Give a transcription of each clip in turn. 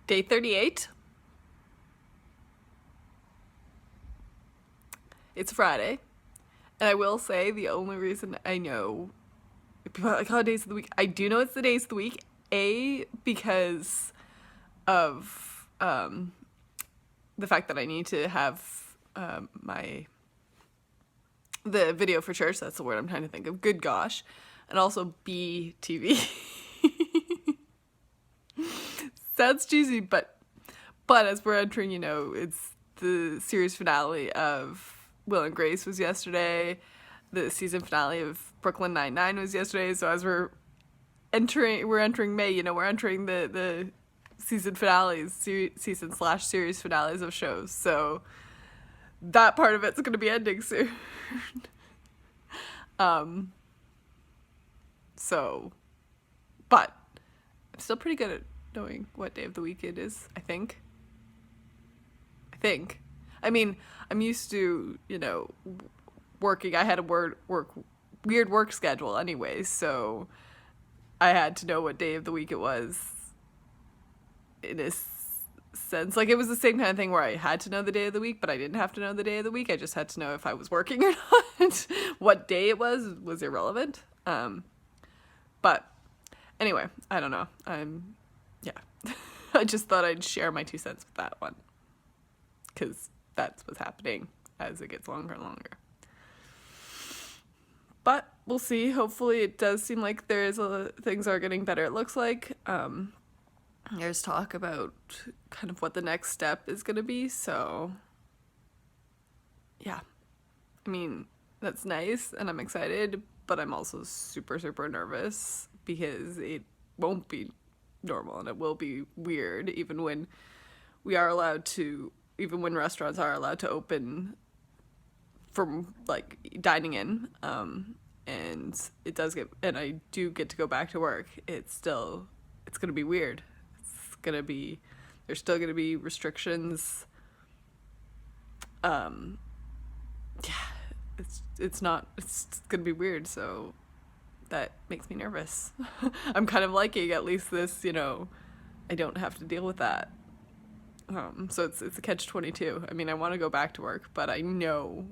Day 38. It's Friday. And I will say the only reason I know people are like, oh, days of the week. I do know it's the days of the week. A, because of the fact that I need to have the video for church. That's the word I'm trying to think of. Good gosh. And also B, TV. Sounds cheesy, but as we're entering, it's the series finale of Will and Grace was yesterday. The season finale of Brooklyn Nine-Nine was yesterday. So as we're entering May, we're entering the season finales, season/series finales of shows. So that part of it's going to be ending soon. But I'm still pretty good at knowing what day of the week it is, I think. I mean, I'm used to, working. I had a weird work schedule anyways, so I had to know what day of the week it was in a sense. Like, it was the same kind of thing where I had to know the day of the week, but I didn't have to know the day of the week. I just had to know if I was working or not. What day it was irrelevant. But anyway, I don't know. I just thought I'd share my 2 cents with that one, because that's what's happening as it gets longer and longer. But we'll see. Hopefully it does seem like things are getting better, it looks like. There's talk about kind of what the next step is going to be, so yeah. I mean, that's nice, and I'm excited, but I'm also super, super nervous, because it won't be normal, and it will be weird, even when restaurants are allowed to open from, like, dining in, and I do get to go back to work. It's going to be weird. There's still going to be restrictions. It's going to be weird, so that makes me nervous. I'm kind of liking at least this, I don't have to deal with that. So it's a catch-22. I mean, I want to go back to work, but I know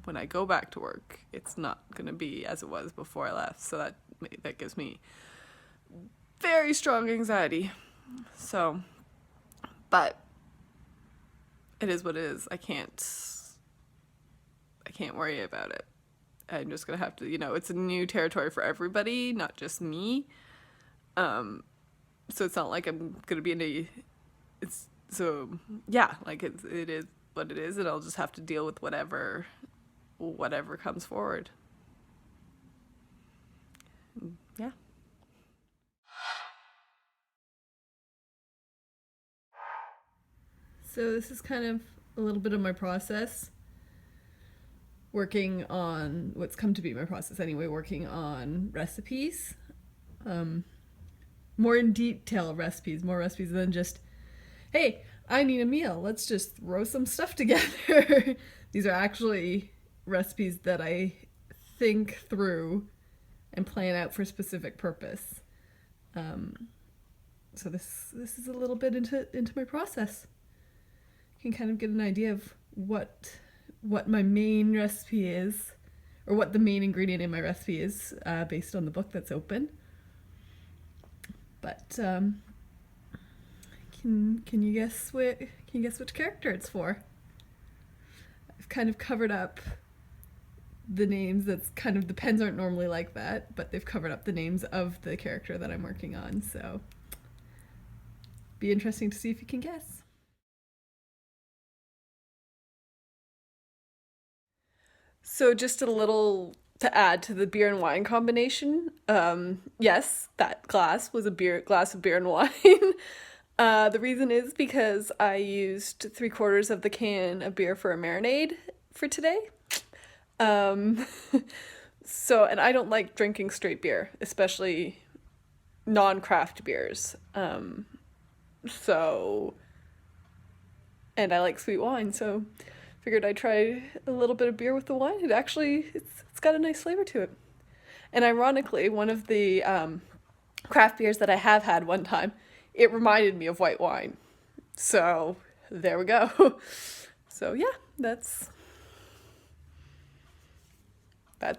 when I go back to work, it's not going to be as it was before I left. So that gives me very strong anxiety. So, but it is what it is. I can't worry about it. I'm just going to have to, it's a new territory for everybody, not just me. So it's not like I'm going to be so yeah, like it is what it is, and I'll just have to deal with whatever comes forward. Yeah. So this is kind of a little bit of my process, working on what's come to be my process anyway, working on recipes, more in detail recipes, more recipes than just, hey, I need a meal, let's just throw some stuff together. These are actually recipes that I think through and plan out for a specific purpose. So this is a little bit into my process. You can kind of get an idea of what my main recipe is, or what the main ingredient in my recipe is, based on the book that's open. But can you guess which character it's for? I've kind of covered up the names. That's kind of, the pens aren't normally like that, but they've covered up the names of the character that I'm working on. So be interesting to see if you can guess. So just a little to add to the beer and wine combination. Yes, that glass was a glass of beer and wine. The reason is because I used 3/4 of the can of beer for a marinade for today. So, and I don't like drinking straight beer, especially non-craft beers. So, and I like sweet wine, so figured I'd try a little bit of beer with the wine. It's got a nice flavor to it. And ironically, one of the craft beers that I have had one time, it reminded me of white wine. So there we go. So yeah, that's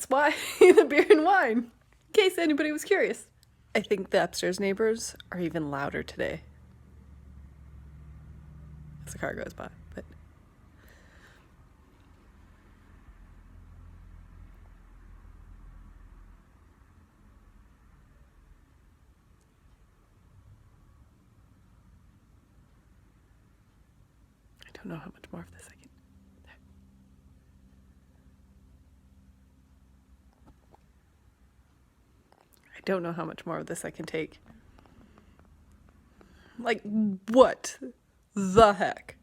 why the beer and wine, in case anybody was curious. I think the upstairs neighbors are even louder today as the car goes by, but I don't know how much more of this I can. I don't know how much more of this I can take. Like, what the heck?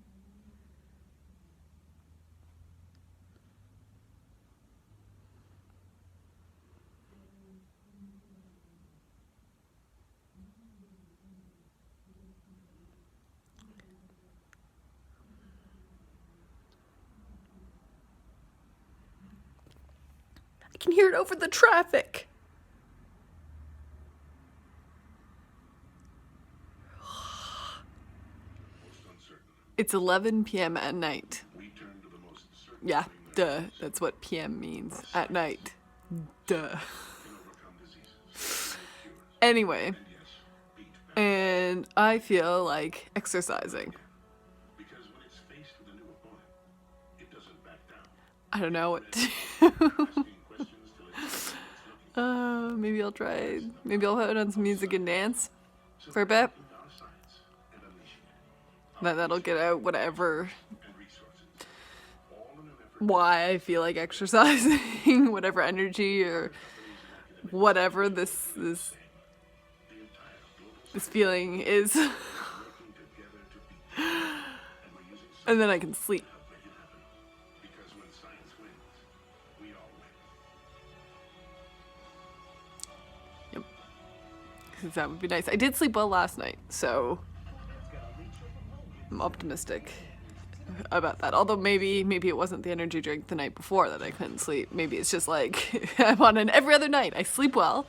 I can hear it over the traffic. It's 11 p.m. at night. Yeah, duh. That's what PM means. At night. Duh. Anyway. And I feel like exercising. I don't know what to do. Maybe I'll try. Maybe I'll put on some music and dance for a bit. That'll get out whatever, why I feel like exercising, whatever energy or whatever this feeling is. And then I can sleep. Yep. Because that would be nice. I did sleep well last night, so I'm optimistic about that. Although maybe it wasn't the energy drink the night before that I couldn't sleep. Maybe it's just like I'm on an every other night. I sleep well,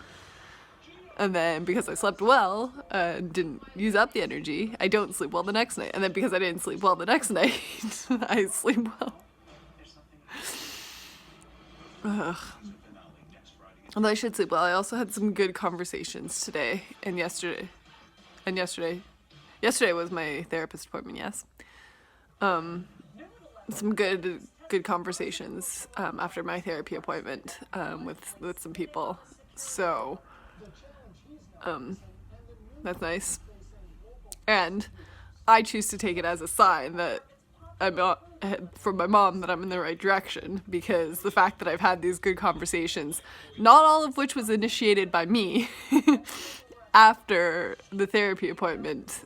and then because I slept well and didn't use up the energy, I don't sleep well the next night. And then because I didn't sleep well the next night, I sleep well. Ugh. Although I should sleep well, I also had some good conversations today and yesterday. Yesterday was my therapist appointment, yes. Some good conversations after my therapy appointment with some people. So that's nice. And I choose to take it as a sign that I'm not, from my mom, that I'm in the right direction, because the fact that I've had these good conversations, not all of which was initiated by me, after the therapy appointment,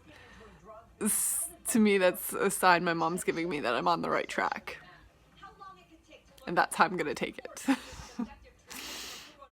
to me that's a sign my mom's giving me that I'm on the right track. And that's how I'm gonna take it.